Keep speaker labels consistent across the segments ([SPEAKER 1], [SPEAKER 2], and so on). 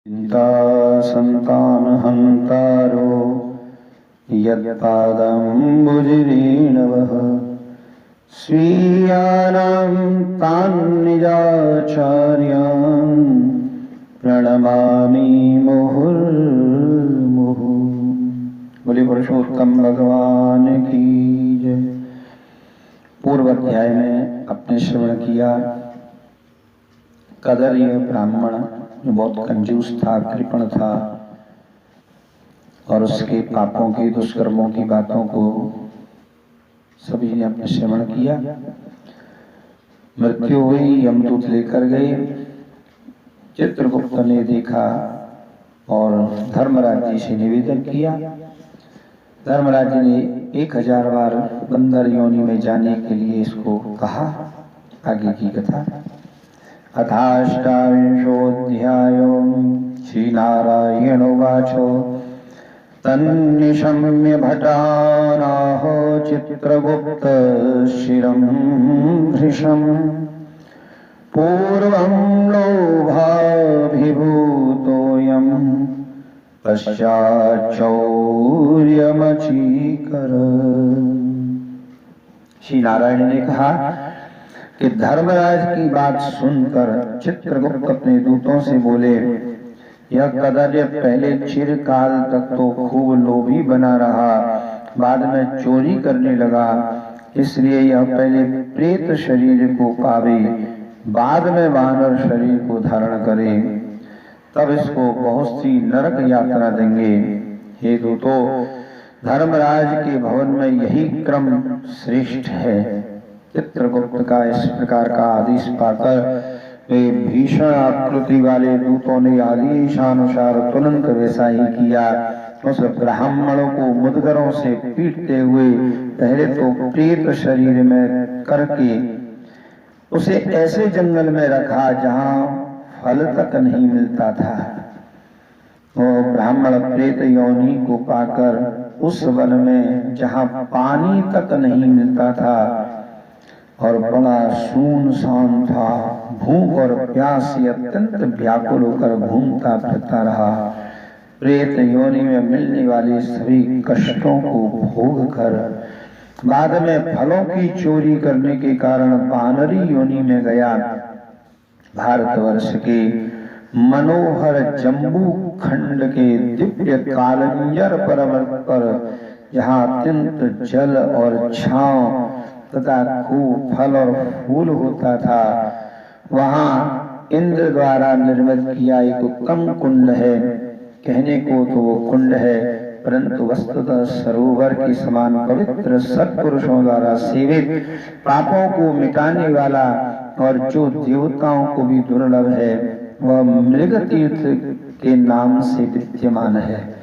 [SPEAKER 1] चिंता संतानहंतारो यत्पादम्बुजरेणवः स्वीयानां तान् निजाचार्यान् प्रणमामि मुहुर्मुहुः। बोले पुरुषोत्तम भगवान की जय। पूर्व अध्याय में अपने श्रवण किया कदर्य ब्राह्मण जो बहुत कंजूस था, कृपण था और उसके पापों की, दुष्कर्मों की बातों को सभी ने अपने श्रवण किया। मृत्यु हुई, यमदूत लेकर गए। चित्रगुप्त ने देखा और धर्मराज जी से निवेदन किया। धर्मराज जी ने 1000 बार बंदर योनि में जाने के लिए इसको कहा। आगे की कथा। अथाष्टाविंशोऽध्यायो श्रीनारायण उवाचो तन्निशम्य भटानाह चित्रगुप्त शिरं भृशम् पूर्वं लोभाभिभूतोऽयं पश्चाच्चौर्यमचीकर। श्री नारायण ने कहा कि धर्मराज की बात सुनकर चित्रगुप्त अपने दूतों से बोले, यह कदर्य पहले चिरकाल तक तो खूब लोभी बना रहा, बाद में चोरी करने लगा, इसलिए यह पहले प्रेत शरीर को पावे, बाद में वानर शरीर को धारण करे, तब इसको बहुत सी नरक यात्रा देंगे। हे दूतो, धर्मराज के भवन में यही क्रम श्रेष्ठ है। चित्रगुप्त का इस प्रकार का आदेश पाकर वे भीषण आकृति वाले दूतों ने आदेशानुसार तुरंत वैसा ही किया। उस ब्राह्मणों को मुदगरों से पीटते हुए पहले तो प्रेत शरीर में करके उसे ऐसे जंगल में रखा जहां फल तक नहीं मिलता था। वो ब्राह्मण प्रेत योनि को पाकर उस वन में जहां पानी तक नहीं मिलता था और बड़ा सुनसान था, भूख और प्यास से अत्यंत व्याकुल होकर घूमता फिरता रहा। प्रेत योनि में मिलने वाले सभी कष्टों को भोग कर बाद में फलों की चोरी करने के कारण वानरी योनि में गया। भारतवर्ष के मनोहर जम्बू खंड के दिव्य कालंजर पर्वत पर जहाँ अत्यंत जल और छांव तथा खूब फल और फूल होता था, वहां इंद्र द्वारा निर्मित किया एक उत्तम कुंड है। कहने को तो वो कुंड है, परंतु वस्तुतः सरोवर के समान पवित्र सत्पुरुषों द्वारा सेवित, पापों को मिटाने वाला और जो देवताओं को भी दुर्लभ है, वह मृग तीर्थ के नाम से विद्यमान है।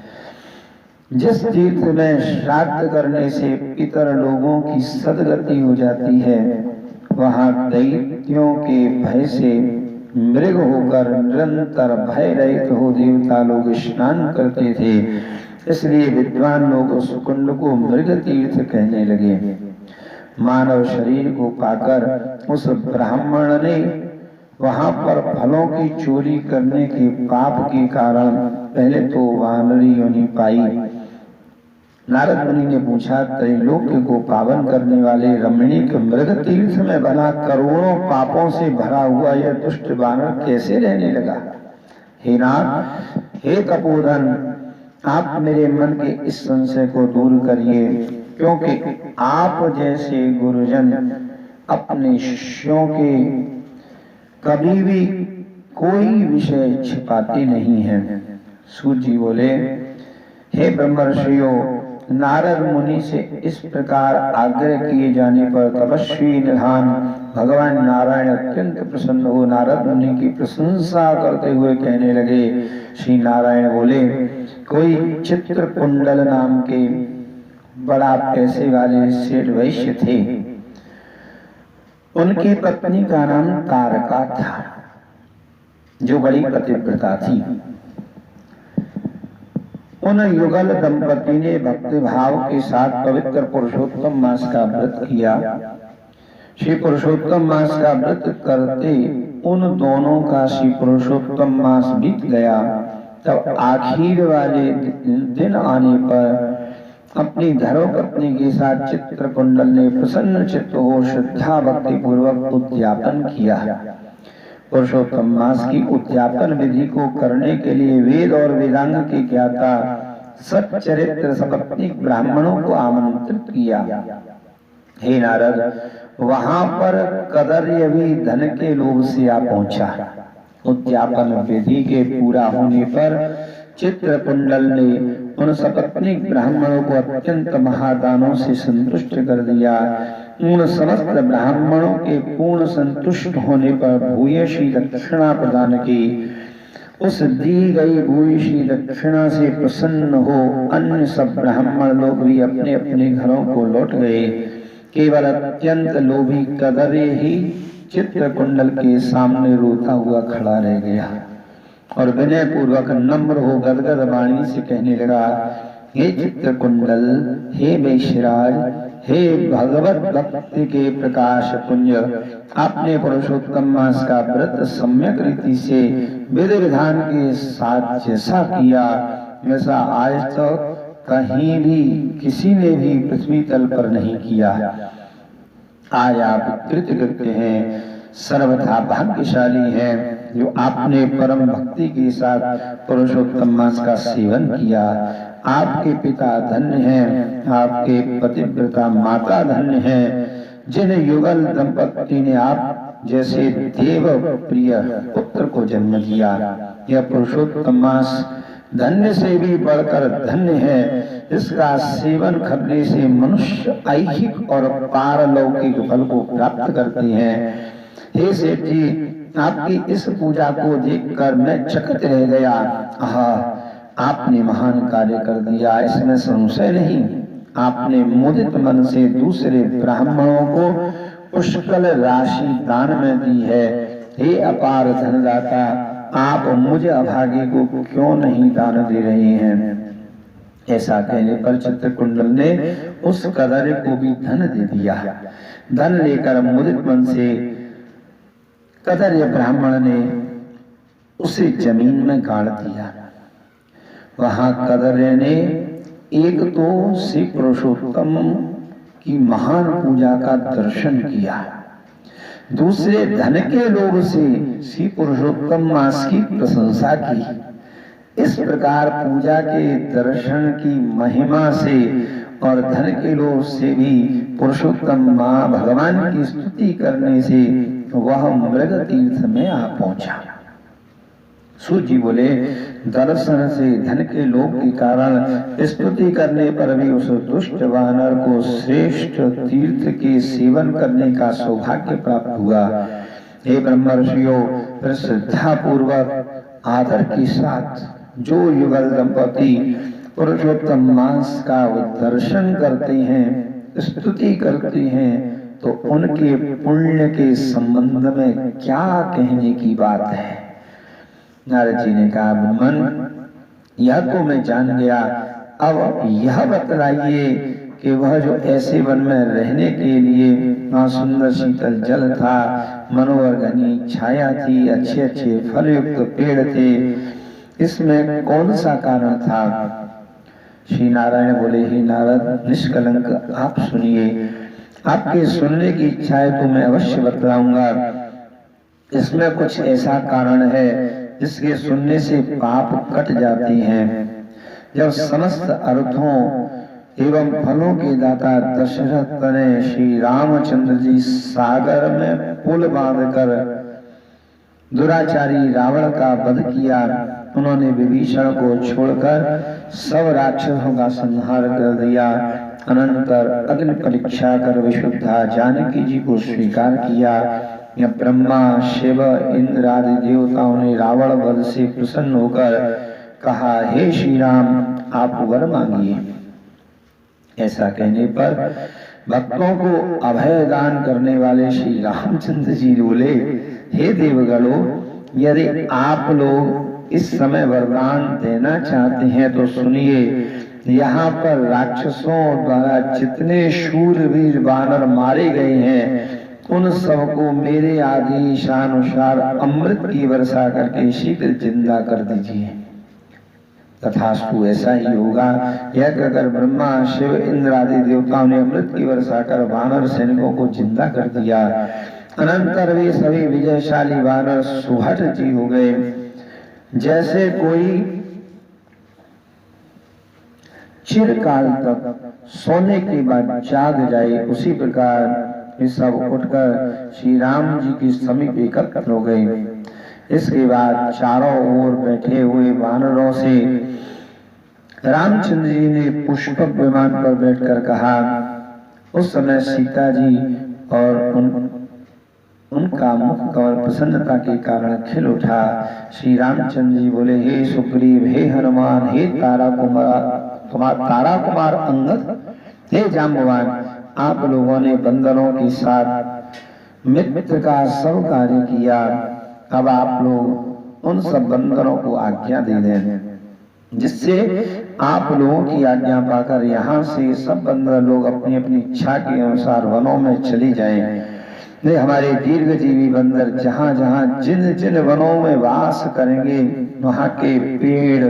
[SPEAKER 1] जिस तीर्थ में श्राद्ध करने से पितर लोगों की सदगति हो जाती है, वहां दैत्यों के भय से मृग होकर निरंतर भय रहित हो देवता लोग स्नान करते थे। इसलिए विद्वान लोग उस कुंड को मृग तीर्थ कहने लगे। मानव शरीर को पाकर उस ब्राह्मण ने वहां पर फलों की चोरी करने के पाप के कारण पहले तो वानरी योनि पाई। नारद मुनि ने पूछा, त्रैलोक्य को पावन करने वाले रमणीक मृग तीर्थ में भला करोड़ों पापों से भरा हुआ यह दुष्ट वानर कैसे रहने लगा? हे नाथ, हे तपोधन, आप मेरे मन के इस संशय को दूर करिए, क्योंकि आप जैसे गुरुजन अपने शिष्यों के कभी भी कोई विषय छिपाते नहीं हैं। सूत जी बोले, हे ब्रह्मर्षियों, नारद मुनि से इस प्रकार आग्रह किए जाने पर तपस्वी निधान भगवान नारायण अत्यंत प्रसन्न हो नारद मुनि की प्रशंसा करते हुए कहने लगे। श्री नारायण बोले, कोई चित्रकुंडल नाम के बड़ा पैसे वाले सेठ वैश्य थे। उनकी पत्नी का नाम तारका था, जो बड़ी पतिव्रता थी। उन युगल दंपति ने भक्ति भाव के साथ पवित्र पुरुषोत्तम मास का व्रत किया। श्री पुरुषोत्तम मास का व्रत करते उन दोनों का श्री पुरुषोत्तम मास बीत गया, तब आखिर वाले दिन आने पर अपनी धर्मपत्नी के साथ चित्रकुंडल ने प्रसन्न चित्त हो श्रद्धा भक्ति पूर्वक उद्यापन किया। पुरुषोत्तम मास की उद्यापन विधि को करने के लिए वेद और वेदांग के ज्ञाता सच्चरित्र सपत्नीक ब्राह्मणों को आमंत्रित किया। हे नारद, वहां पर कदर्य भी धन के लोभ से आ पहुंचा। उद्यापन विधि के पूरा होने पर चित्रकुंडल ने उन सपत्नीक ब्राह्मणों को अत्यंत महादानों से संतुष्ट कर दिया। उन समस्त ब्राह्मणों के पूर्ण संतुष्ट होने पर भूयसी दक्षिणा प्रदान की। उस दी गई भूयसी दक्षिणा से प्रसन्न हो अन्य सब ब्राह्मण लोग भी अपने अपने घरों को लौट गए। केवल अत्यंत लोभी कदर्य ही चित्रकुंडल के सामने रोता हुआ खड़ा रह गया और विनय पूर्वक नम्र हो गदगद वाणी से कहने लगा, हे चित्रकुंडल, हे वैश्यराज, हे भगवत भक्ति के प्रकाश पुंज, आपने पुरुषोत्तम मास का व्रत सम्यक रीति से विधि विधान के साथ जैसा किया वैसा आज तक कहीं भी किसी ने भी पृथ्वी तल पर नहीं किया। आज आप कृतकृत्य हैं, सर्वथा भाग्यशाली हैं जो आपने परम भक्ति के साथ पुरुषोत्तम मास का सेवन किया। आपके पिता धन्य हैं, आपके पतिव्रता माता धन्य हैं, जिन युगल दंपति ने आप जैसे देव प्रिय पुत्र को जन्म दिया। यह पुरुषोत्तम मास धन्य से भी बढ़कर धन्य है। इसका सेवन करने से मनुष्य ऐहिक और पारलौकिक फल को प्राप्त करते हैं। हे सेठ जी, आपकी इस पूजा को देखकर मैं चकित रह गया। आहा, आपने महान कार्य कर दिया, इसमें संशय नहीं। आपने मुदित मन से दूसरे ब्राह्मणों को पुष्कल राशि दान में दी है। हे अपार धनदाता, आप मुझे अभागी को क्यों नहीं दान दे रहे हैं? ऐसा कहने पर चित्रकुंडल ने उस कदर्य को भी धन दे दिया। धन लेकर मुदित मन से कदर्य ब्राह्मण ने उसे जमीन में गाड़ दिया। वहां कदर्य ने एक तो श्री पुरुषोत्तम की महान पूजा का दर्शन किया, दूसरे धन के लोभ से श्री पुरुषोत्तम मास की प्रशंसा की। इस प्रकार पूजा के दर्शन की महिमा से और धन के लोभ से भी पुरुषोत्तम मां भगवान की स्तुति करने से वह मृग तीर्थ में आ पहुंचा। सूर्य जी बोले, दर्शन से धन के लोभ के कारण स्तुति करने पर भी उस दुष्ट वानर को श्रेष्ठ तीर्थ के सेवन करने का सौभाग्य प्राप्त हुआ। हे ब्रह्मर्षियों, फिर श्रद्धा पूर्वक आदर के साथ जो युगल दंपति पुरुषोत्तम मास का दर्शन करते हैं, स्तुति करते हैं, तो उनके पुण्य के संबंध में क्या कहने की बात है। नारद जी ने कहा, ब्रह्मन, यह तो मैं जान गया, अब यह बतलाइए कि वह जो ऐसे वन में रहने के लिए वहाँ सुंदर शीतल जल था, मनोहर घनी छाया थी, अच्छे अच्छे फल युक्त पेड़ थे, इसमें कौन सा कारण था? श्री नारायण बोले, हे नारद, निष्कलंक आप सुनिए। आपके सुनने की इच्छा है तो मैं अवश्य बतलाऊंगा। इसमें कुछ ऐसा कारण है जिसके सुनने से पाप कट जाते हैं। जब समस्त अर्थों एवं फलों के दाता दशरथ ने श्री रामचंद्र जी सागर में पुल बांधकर दुराचारी रावण का वध किया, उन्होंने विभीषण को छोड़कर सब राक्षसों का संहार कर दिया। अनंतर अग्नि परीक्षा कर विशुद्धा जानकी जी को स्वीकार किया। यह ब्रह्मा, शिव, इंद्र आदि देवताओं ने रावण वध से प्रसन्न होकर कहा, हे श्री राम, आप वर मांगिए। ऐसा कहने पर भक्तों को अभय दान करने वाले श्री रामचंद्र जी बोले, हे देवगणों, यदि आप लोग इस समय वरदान देना चाहते हैं तो सुनिए। यहाँ पर राक्षसों द्वारा जितने शूरवीर वानर मारे गए हैं, उन सबको मेरे आदेशानुसार अमृत की वर्षा करके शीघ्र जिंदा कर दीजिए। तथास्तु ऐसा ही होगा। यह कहकर ब्रह्मा शिव इंद्र आदि देवताओं ने अमृत की वर्षा कर वानर सैनिकों को जिंदा कर दिया। अनंतर वे सभी विजयशाली वानर सुहट जी हो गए। जैसे कोई चिरकाल तक सोने के बाद जाग जाए, उसी प्रकार वे सब उठकर श्री राम जी के समीप एकत्र हो गए। इसके बाद चारों ओर बैठे हुए वानरों से रामचंद्र जी ने पुष्पक विमान पर बैठकर कहा। उस समय सीता जी और उनका मुख कमल प्रसन्नता के कारण खिल उठा। श्री रामचंद्र जी बोले, हे सुग्रीव, हे हनुमान, हे तारा कुमार अंगद, हे जाम्बवान, आप लोगों ने बंदरों के साथ मित्र का सब कार्य किया। अब आप लोग उन सब बंदरों को आज्ञा दे दें, जिससे आप लोगों की आज्ञा पाकर यहाँ से सब बंदर लोग अपनी अपनी इच्छा के अनुसार वनों में चली जाएं। वे हमारे दीर्घजीवी बंदर जहाँ जहाँ जिन जिन वनों में वास करेंगे, वहाँ के पेड़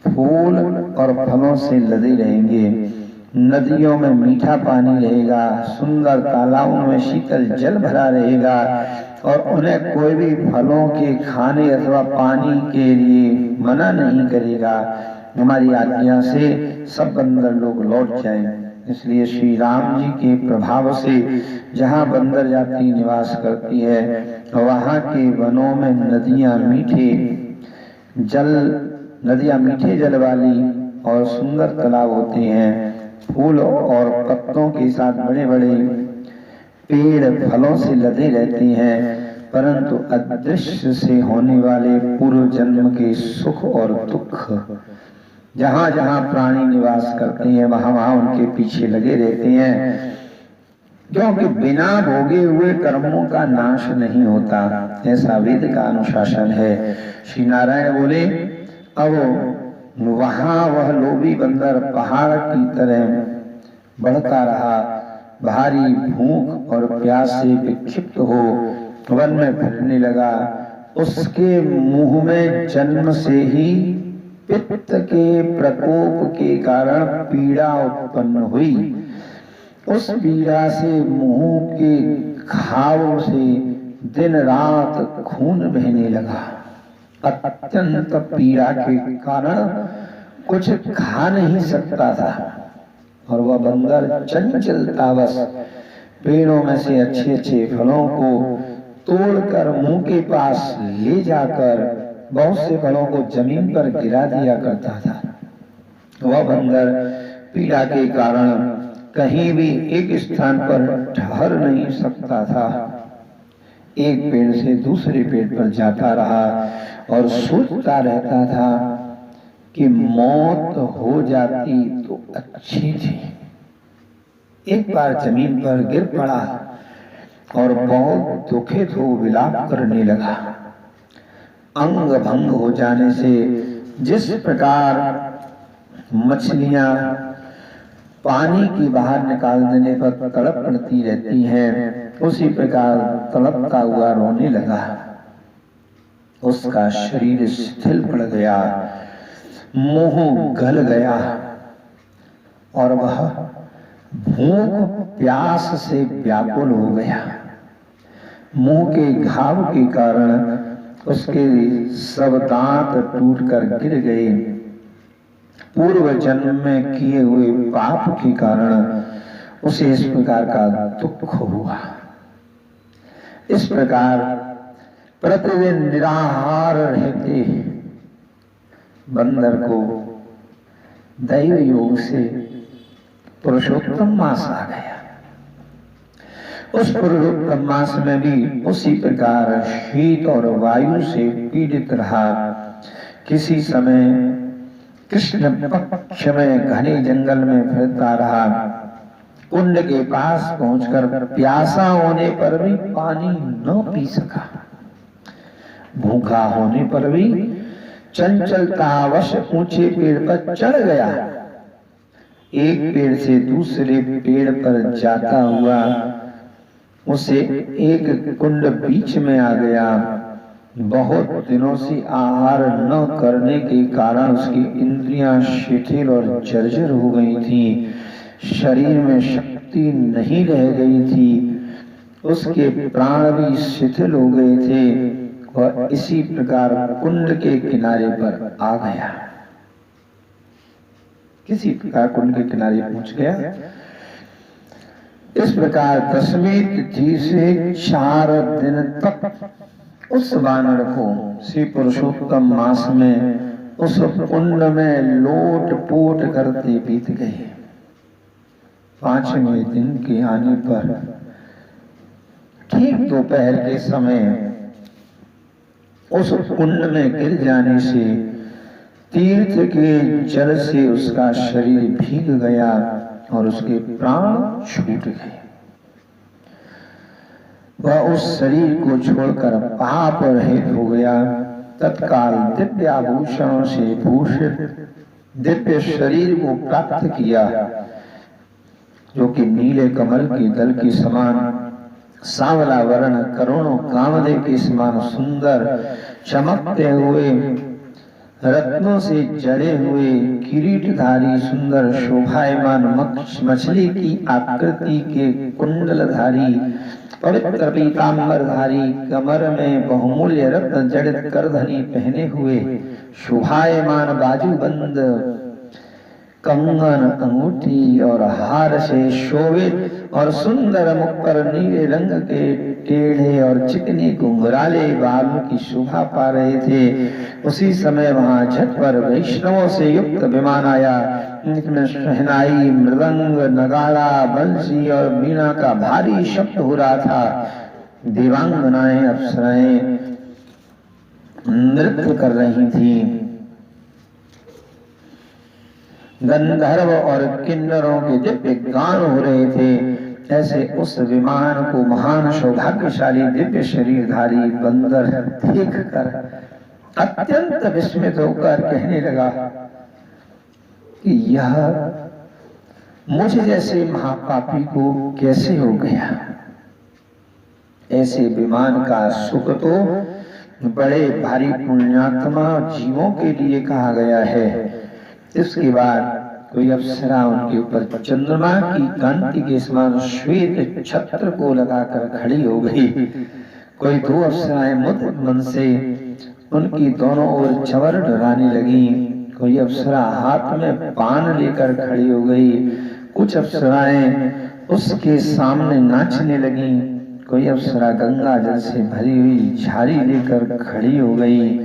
[SPEAKER 1] फूल और फलों से लदे रहेंगे। नदियों में मीठा पानी रहेगा, सुंदर तालाबों में शीतल जल भरा रहेगा और उन्हें कोई भी फलों के खाने अथवा पानी के लिए मना नहीं करेगा। हमारी आज्ञा से सब बंदर लोग लौट जाएं। इसलिए श्री राम जी के प्रभाव से जहाँ बंदर जाति निवास करती है, वहाँ के वनों में नदियाँ मीठे जल वाली और सुंदर तालाब होते हैं। फूल और पत्तों के साथ बड़े बड़े पेड़ फलों से लदे रहते हैं, परंतु अदृश्य से होने वाले पूर्व जन्म के सुख और दुख जहाँ जहाँ प्राणी निवास करते हैं, वहाँ वहाँ उनके पीछे लगे रहते हैं, क्योंकि बिना भोगे हुए कर्मों का नाश नहीं होता। ऐसा वेद का अनुशासन है। श्री नारायण बोले, अब वहाँ वह लोभी बंदर पहाड़ की तरह बढ़ता रहा। भारी भूख और प्यास से विक्षिप्त हो वन में फिरने लगा। उसके मुंह में जन्म से ही पित्त के प्रकोप के कारण पीड़ा उत्पन्न हुई। उस पीड़ा से मुंह के घाव से दिन रात खून बहने लगा। अत्यंत पीड़ा के कारण कुछ खा नहीं सकता था और वह बंदर चंचलतावश पेड़ों में से अच्छे अच्छे फलों को तोड़कर मुंह के पास ले जाकर बहुत से फलों को जमीन पर गिरा दिया करता था। वह बंदर पीड़ा के कारण कहीं भी एक स्थान पर ठहर नहीं सकता था। एक पेड़ से दूसरे पेड़ पर जाता रहा और सोचता रहता था कि मौत हो जाती तो अच्छी थी। एक बार जमीन पर गिर पड़ा और बहुत दुखित हो विलाप करने लगा। अंग भंग हो जाने से जिस प्रकार मछलियां पानी की बाहर निकाल देने पर तड़प पड़ती रहती हैं, उसी प्रकार तड़पता हुआ रोने लगा। उसका शरीर शिथिल पड़ गया, मुंह गल गया और वह भूख प्यास से व्याकुल हो गया। मुंह के घाव के कारण उसके सब दांत टूटकर गिर गए। पूर्व जन्म में किए हुए पाप के कारण उसे इस प्रकार का दुख हुआ। इस प्रकार प्रतिदिन निराहार रहते बंदर को दैव योग से पुरुषोत्तम मास आ गया। उस पुरुषोत्तम मास में भी उसी प्रकार शीत और वायु से पीड़ित रहा। किसी समय कृष्ण पक्ष में घने जंगल में फिरता रहा। कुंड के पास पहुंचकर प्यासा होने पर भी पानी न पी सका। भूखा होने पर भी चंचलतावश ऊंचे पेड़ पर चढ़ गया। एक पेड़ से दूसरे पेड़ पर जाता हुआ उसे एक कुंड बीच में आ गया। बहुत दिनों से आहार न करने के कारण उसकी इंद्रियां शिथिल और जर्जर हो गई थी, शरीर में शक्ति नहीं रह गई थी, उसके प्राण भी शिथिल हो गए थे। वह इसी प्रकार कुंड के किनारे पर आ गया। किसी प्रकार कुंड के किनारे पहुंच गया। इस प्रकार 10वीं तिथि से 4 दिन तक उस वानर को श्री पुरुषोत्तम मास में उस कुंड में लोट पोट करते बीत गए। 5वें दिन के आने पर ठीक दोपहर के समय उस कुंड में गिर जाने से तीर्थ के जल से उसका शरीर भीग गया और उसके प्राण छूट गए। वह उस शरीर को छोड़कर पाप रहित हो गया। तत्काल दिव्य आभूषणों से भूषित दिव्य शरीर को प्राप्त किया, जो कि नीले कमल के दल के समान सांवला वर्ण, करोड़ों कामदेव के समान सुंदर, चमकते हुए रत्नों से जड़े हुए, किरीटधारी, सुंदर शोभायमान मछली की आकृति के कुंडलधारी, पवित्र पीतांबरधारी, कमर में बहुमूल्य रत्न जड़ित करधनी पहने हुए, शोभायमान बाजूबंद कंगन, अंगूठी और हार से शोभित और सुंदर मुख पर नीले रंग के टेढ़े और चिकनी घुंघराले बाल की शोभा पा रहे थे। उसी समय वहां झट पर वैष्णवों से युक्त विमान आया, जिसमें शहनाई, मृदंग, नगाड़ा, बंसी और वीणा का भारी शब्द हो रहा था। देवांगनाएं, अप्सराएं नृत्य कर रही थी। गंधर्व और किन्नरों के दिव्य गान हो रहे थे। ऐसे उस विमान को महान सौभाग्यशाली दिव्य शरीरधारी बंदर देखकर अत्यंत विस्मित होकर कहने लगा कि यह मुझ जैसे महापापी को कैसे हो गया। ऐसे विमान का सुख तो बड़े भारी पुण्यात्मा जीवों के लिए कहा गया है। इसके बाद कोई अप्सरा उनके ऊपर चंद्रमा की कांति के समान श्वेत छत्र को लगाकर खड़ी हो गई। कोई 2 अप्सराएं मुद्रित मन से उनकी दोनों ओर चवर डराने लगी। कोई अप्सरा हाथ में पान लेकर खड़ी हो गई। कुछ अप्सराएं उसके सामने नाचने लगी। कोई अप्सरा गंगा जल से भरी हुई झाड़ी लेकर खड़ी हो गई।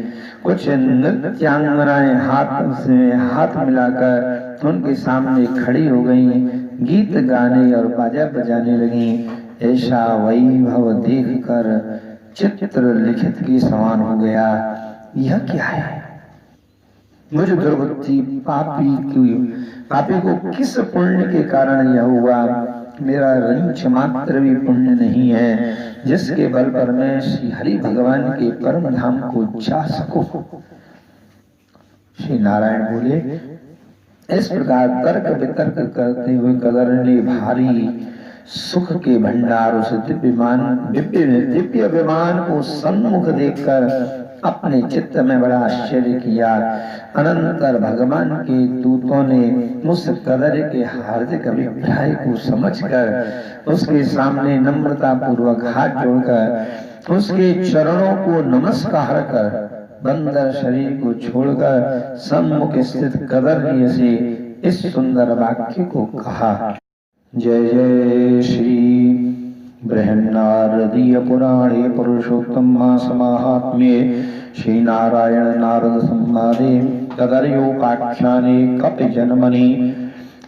[SPEAKER 1] कुछ नृत्यांगनाएं हाथ मिलाकर उनके सामने खड़ी हो गई, गीत गाने और बाजा बजाने लगी। ऐसा वैभव देखकर चित्र लिखित के समान हो गया। यह क्या है? मुझ दुर्बुद्धि पापी को किस पुण्य के कारण यह हुआ? मेरा रंच मात्र भी पुण्य नहीं है, जिसके बल पर मैं श्री हरि भगवान के परम धाम को जा सकूं। श्री नारायण बोले, इस प्रकार तर्क वितर्क करते हुए कदर ने भारी सुख के भंडार उस दिव्य विमान को सन्मुख देखकर अपने चित्त में बड़ा आश्चर्य किया। अनंतर भगवान के दूतों ने उस कदर के हार्दिक अभिप्राय को समझकर उसके सामने नम्रता पूर्वक हाथ जोड़कर उसके चरणों को नमस्कार कर बंदर शरीर को छोड़कर सम्मुख स्थित कदरनीय से इस सुंदर वाक्य को कहा। जय जय श्री बृहन्नारदीय पुराणे पुरुषोत्तम मास महात्म्ये श्री नारायण नारद संवादे कदर्योपाख्याने कपि जन्मनि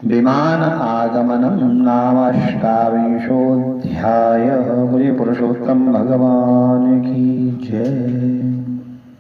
[SPEAKER 1] विमान आगमनम नामाष्टाविंशोऽध्यायः। पुरुषोत्तम भगवान की जय।